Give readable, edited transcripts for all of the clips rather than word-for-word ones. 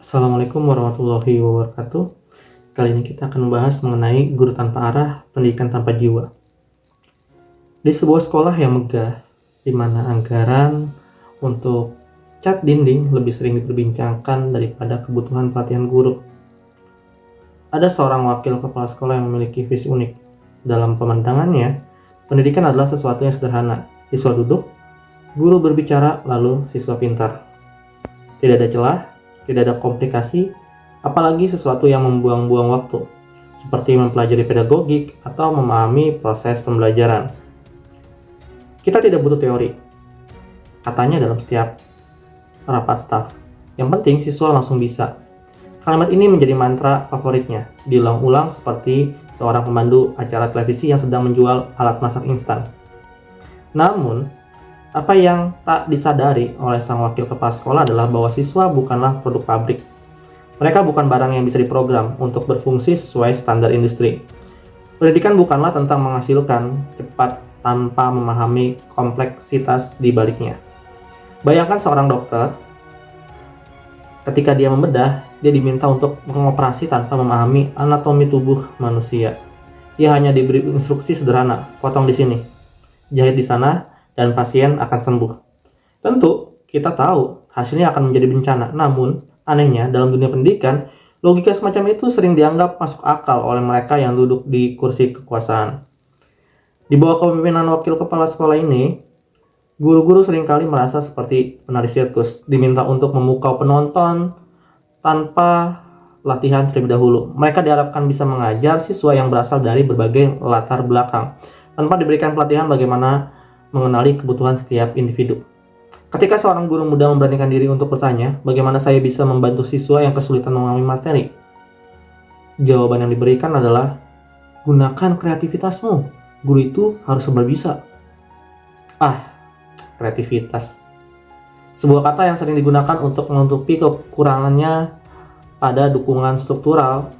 Assalamualaikum warahmatullahi wabarakatuh. Kali ini kita akan membahas mengenai guru tanpa arah, pendidikan tanpa jiwa. Di sebuah sekolah yang megah, di mana anggaran untuk cat dinding lebih sering diperbincangkan daripada kebutuhan pelatihan guru. Ada seorang wakil kepala sekolah yang memiliki visi unik. Dalam pemandangannya, pendidikan adalah sesuatu yang sederhana. Siswa duduk, guru berbicara, lalu siswa pintar. Tidak ada celah, tidak ada komplikasi, apalagi sesuatu yang membuang-buang waktu, seperti mempelajari pedagogik atau memahami proses pembelajaran. Kita tidak butuh teori, katanya dalam setiap rapat staf. Yang penting siswa langsung bisa. Kalimat ini menjadi mantra favoritnya, diulang-ulang seperti seorang pemandu acara televisi yang sedang menjual alat masak instan. Namun, apa yang tak disadari oleh sang wakil kepala sekolah adalah bahwa siswa bukanlah produk pabrik. Mereka bukan barang yang bisa diprogram untuk berfungsi sesuai standar industri. Pendidikan bukanlah tentang menghasilkan cepat tanpa memahami kompleksitas di baliknya. Bayangkan seorang dokter, ketika dia membedah, dia diminta untuk mengoperasi tanpa memahami anatomi tubuh manusia. Dia hanya diberi instruksi sederhana, potong di sini, jahit di sana, dan pasien akan sembuh. Tentu, kita tahu hasilnya akan menjadi bencana. Namun, anehnya dalam dunia pendidikan, logika semacam itu sering dianggap masuk akal oleh mereka yang duduk di kursi kekuasaan. Di bawah kepemimpinan wakil kepala sekolah ini, guru-guru seringkali merasa seperti penari sirkus, diminta untuk memukau penonton tanpa latihan terlebih dahulu. Mereka diharapkan bisa mengajar siswa yang berasal dari berbagai latar belakang, tanpa diberikan pelatihan bagaimana mengenali kebutuhan setiap individu. Ketika seorang guru muda memberanikan diri untuk bertanya, bagaimana saya bisa membantu siswa yang kesulitan memahami materi? Jawaban yang diberikan adalah, gunakan kreativitasmu. Guru itu harus serba bisa. Kreativitas. Sebuah kata yang sering digunakan untuk menutupi kekurangannya pada dukungan struktural.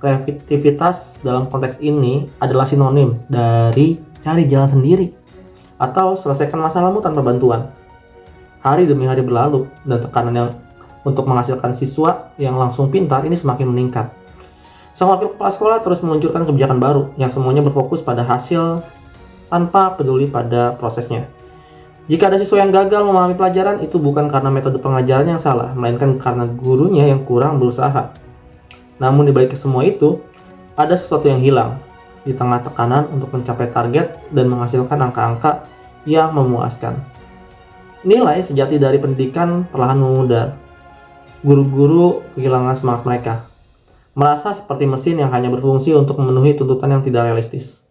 Kreativitas dalam konteks ini adalah sinonim dari cari jalan sendiri atau selesaikan masalahmu tanpa bantuan. Hari demi hari berlalu, dan tekanan yang untuk menghasilkan siswa yang langsung pintar ini semakin meningkat. Sang wakil kepala sekolah terus meluncurkan kebijakan baru yang semuanya berfokus pada hasil tanpa peduli pada prosesnya. Jika ada siswa yang gagal memahami pelajaran, itu bukan karena metode pengajaran yang salah, melainkan karena gurunya yang kurang berusaha. Namun di balik semua itu, ada sesuatu yang hilang. Di tengah tekanan untuk mencapai target dan menghasilkan angka-angka yang memuaskan, nilai sejati dari pendidikan perlahan memudar. Guru-guru kehilangan semangat mereka, merasa seperti mesin yang hanya berfungsi untuk memenuhi tuntutan yang tidak realistis.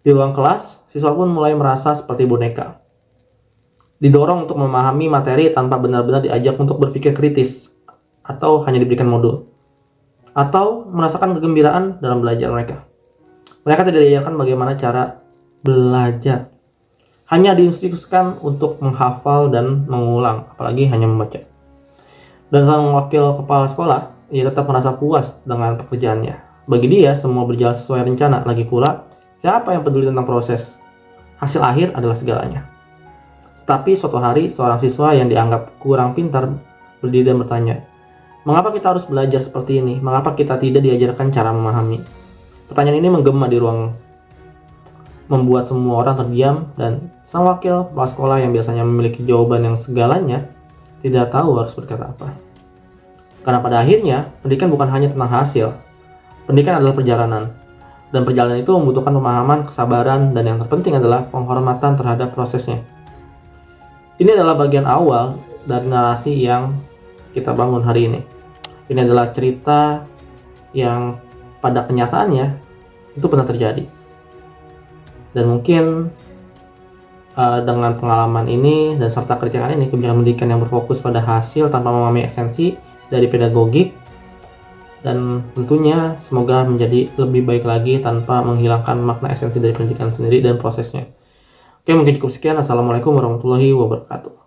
Di ruang kelas, siswa pun mulai merasa seperti boneka, didorong untuk memahami materi tanpa benar-benar diajak untuk berpikir kritis, atau hanya diberikan modul, atau merasakan kegembiraan dalam belajar mereka. Mereka tidak diajarkan bagaimana cara belajar, hanya diinstruksikan untuk menghafal dan mengulang, apalagi hanya membaca. Dan sang wakil kepala sekolah, ia tetap merasa puas dengan pekerjaannya. Bagi dia, semua berjalan sesuai rencana. Lagi pula, siapa yang peduli tentang proses? Hasil akhir adalah segalanya. Tapi suatu hari, seorang siswa yang dianggap kurang pintar berdiri dan bertanya, mengapa kita harus belajar seperti ini? Mengapa kita tidak diajarkan cara memahami? Pertanyaan ini menggema di ruang, membuat semua orang terdiam, dan sang wakil kepala sekolah yang biasanya memiliki jawaban yang segalanya tidak tahu harus berkata apa. Karena pada akhirnya, pendidikan bukan hanya tentang hasil. Pendidikan adalah perjalanan. Dan perjalanan itu membutuhkan pemahaman, kesabaran, dan yang terpenting adalah penghormatan terhadap prosesnya. Ini adalah bagian awal dari narasi yang kita bangun hari ini. Ini adalah cerita yang pada kenyataannya itu pernah terjadi. Dan mungkin dengan pengalaman ini dan serta kritikan ini, kebijakan pendidikan yang berfokus pada hasil tanpa memahami esensi dari pedagogik, dan tentunya semoga menjadi lebih baik lagi tanpa menghilangkan makna esensi dari pendidikan sendiri dan prosesnya. Oke, mungkin cukup sekian. Assalamualaikum warahmatullahi wabarakatuh.